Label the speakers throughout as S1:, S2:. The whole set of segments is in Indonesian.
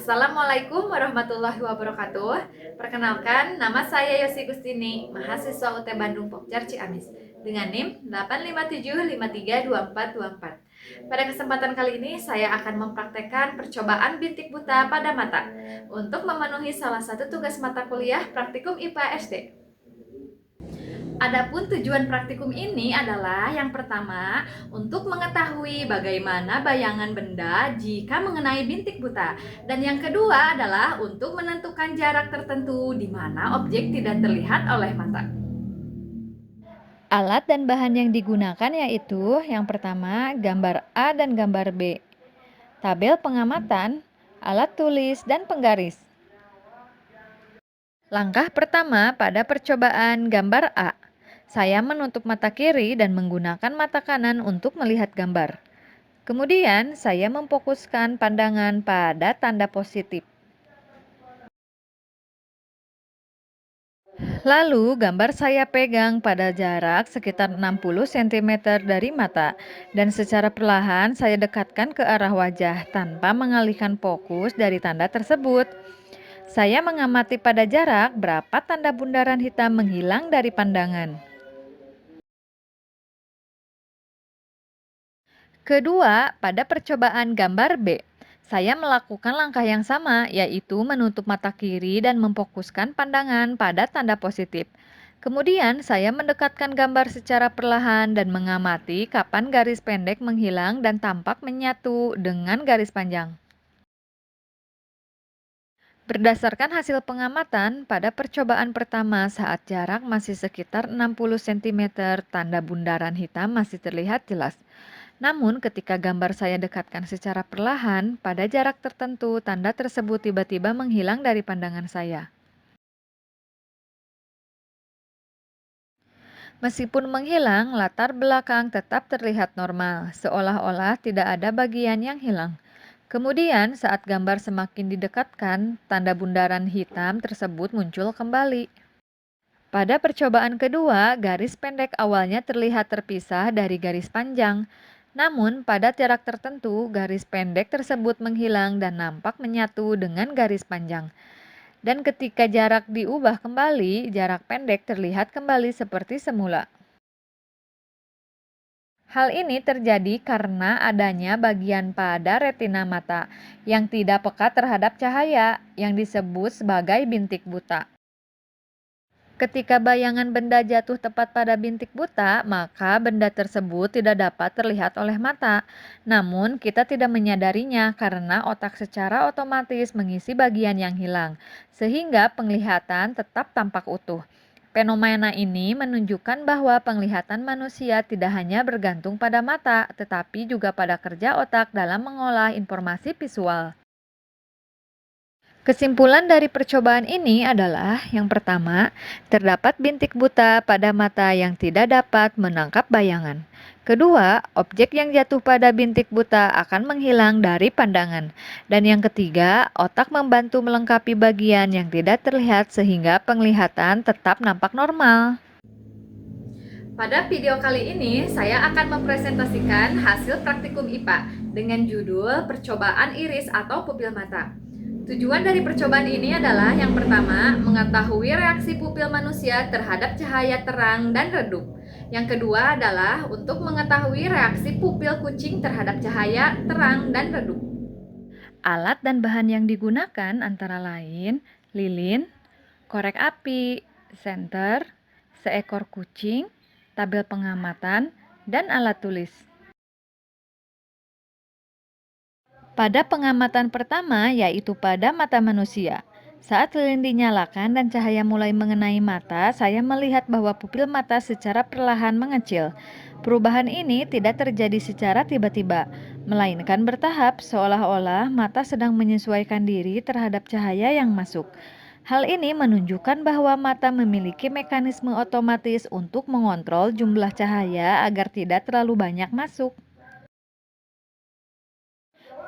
S1: Assalamualaikum warahmatullahi wabarakatuh. Perkenalkan, nama saya Yosi Gustini, mahasiswa UT Bandung Pokjar Ciamis, dengan NIM 857532424. Pada kesempatan kali ini, saya akan mempraktekkan percobaan bintik buta pada mata untuk memenuhi salah satu tugas mata kuliah praktikum IPA SD. Adapun tujuan praktikum ini adalah yang pertama, untuk mengetahui bagaimana bayangan benda jika mengenai bintik buta. Dan yang kedua adalah untuk menentukan jarak tertentu di mana objek tidak terlihat oleh mata.
S2: Alat dan bahan yang digunakan yaitu yang pertama gambar A dan gambar B, tabel pengamatan, alat tulis, dan penggaris. Langkah pertama pada percobaan gambar A, saya menutup mata kiri dan menggunakan mata kanan untuk melihat gambar. Kemudian saya memfokuskan pandangan pada tanda positif. Lalu gambar saya pegang pada jarak sekitar 60 cm dari mata dan secara perlahan saya dekatkan ke arah wajah tanpa mengalihkan fokus dari tanda tersebut. Saya mengamati pada jarak berapa tanda bundaran hitam menghilang dari pandangan. Kedua, pada percobaan gambar B, saya melakukan langkah yang sama, yaitu menutup mata kiri dan memfokuskan pandangan pada tanda positif. Kemudian, saya mendekatkan gambar secara perlahan dan mengamati kapan garis pendek menghilang dan tampak menyatu dengan garis panjang. Berdasarkan hasil pengamatan, pada percobaan pertama saat jarak masih sekitar 60 cm, tanda bundaran hitam masih terlihat jelas. Namun, ketika gambar saya dekatkan secara perlahan, pada jarak tertentu, tanda tersebut tiba-tiba menghilang dari pandangan saya. Meskipun menghilang, latar belakang tetap terlihat normal, seolah-olah tidak ada bagian yang hilang. Kemudian, saat gambar semakin didekatkan, tanda bundaran hitam tersebut muncul kembali. Pada percobaan kedua, garis pendek awalnya terlihat terpisah dari garis panjang. Namun, pada jarak tertentu, garis pendek tersebut menghilang dan nampak menyatu dengan garis panjang. Dan ketika jarak diubah kembali, jarak pendek terlihat kembali seperti semula. Hal ini terjadi karena adanya bagian pada retina mata yang tidak peka terhadap cahaya, yang disebut sebagai bintik buta. Ketika bayangan benda jatuh tepat pada bintik buta, maka benda tersebut tidak dapat terlihat oleh mata. Namun, kita tidak menyadarinya karena otak secara otomatis mengisi bagian yang hilang, sehingga penglihatan tetap tampak utuh. Fenomena ini menunjukkan bahwa penglihatan manusia tidak hanya bergantung pada mata, tetapi juga pada kerja otak dalam mengolah informasi visual. Kesimpulan dari percobaan ini adalah, yang pertama, terdapat bintik buta pada mata yang tidak dapat menangkap bayangan. Kedua, objek yang jatuh pada bintik buta akan menghilang dari pandangan. Dan yang ketiga, otak membantu melengkapi bagian yang tidak terlihat sehingga penglihatan tetap nampak normal.
S1: Pada video kali ini, saya akan mempresentasikan hasil praktikum IPA dengan judul Percobaan Iris atau Pupil Mata. Tujuan dari percobaan ini adalah yang pertama, mengetahui reaksi pupil manusia terhadap cahaya terang dan redup. Yang kedua adalah untuk mengetahui reaksi pupil kucing terhadap cahaya terang dan redup.
S2: Alat dan bahan yang digunakan antara lain lilin, korek api, senter, seekor kucing, tabel pengamatan, dan alat tulis. Pada pengamatan pertama, yaitu pada mata manusia. Saat lilin dinyalakan dan cahaya mulai mengenai mata, saya melihat bahwa pupil mata secara perlahan mengecil. Perubahan ini tidak terjadi secara tiba-tiba, melainkan bertahap, seolah-olah mata sedang menyesuaikan diri terhadap cahaya yang masuk. Hal ini menunjukkan bahwa mata memiliki mekanisme otomatis untuk mengontrol jumlah cahaya agar tidak terlalu banyak masuk.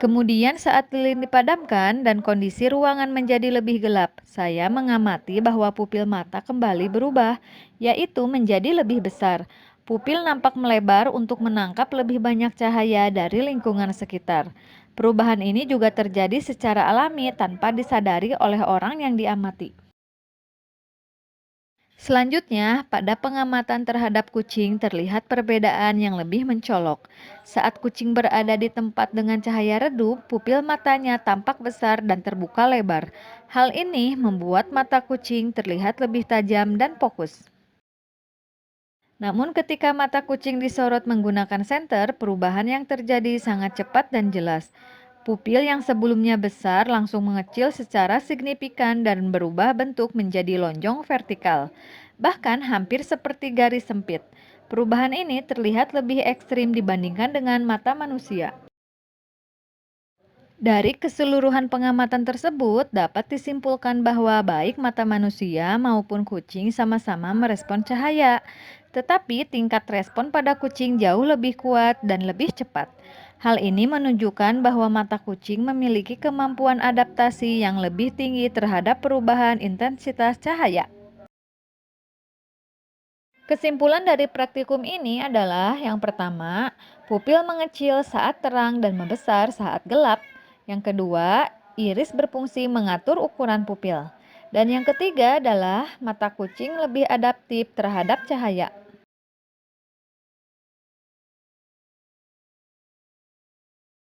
S2: Kemudian saat lilin dipadamkan dan kondisi ruangan menjadi lebih gelap, saya mengamati bahwa pupil mata kembali berubah, yaitu menjadi lebih besar. Pupil nampak melebar untuk menangkap lebih banyak cahaya dari lingkungan sekitar. Perubahan ini juga terjadi secara alami tanpa disadari oleh orang yang diamati. Selanjutnya, pada pengamatan terhadap kucing terlihat perbedaan yang lebih mencolok. Saat kucing berada di tempat dengan cahaya redup, pupil matanya tampak besar dan terbuka lebar. Hal ini membuat mata kucing terlihat lebih tajam dan fokus. Namun ketika mata kucing disorot menggunakan senter, perubahan yang terjadi sangat cepat dan jelas. Pupil yang sebelumnya besar langsung mengecil secara signifikan dan berubah bentuk menjadi lonjong vertikal, bahkan hampir seperti garis sempit. Perubahan ini terlihat lebih ekstrim dibandingkan dengan mata manusia. Dari keseluruhan pengamatan tersebut, dapat disimpulkan bahwa baik mata manusia maupun kucing sama-sama merespon cahaya, tetapi tingkat respon pada kucing jauh lebih kuat dan lebih cepat. Hal ini menunjukkan bahwa mata kucing memiliki kemampuan adaptasi yang lebih tinggi terhadap perubahan intensitas cahaya. Kesimpulan dari praktikum ini adalah yang pertama, pupil mengecil saat terang dan membesar saat gelap. Yang kedua, iris berfungsi mengatur ukuran pupil. Dan yang ketiga adalah mata kucing lebih adaptif terhadap cahaya.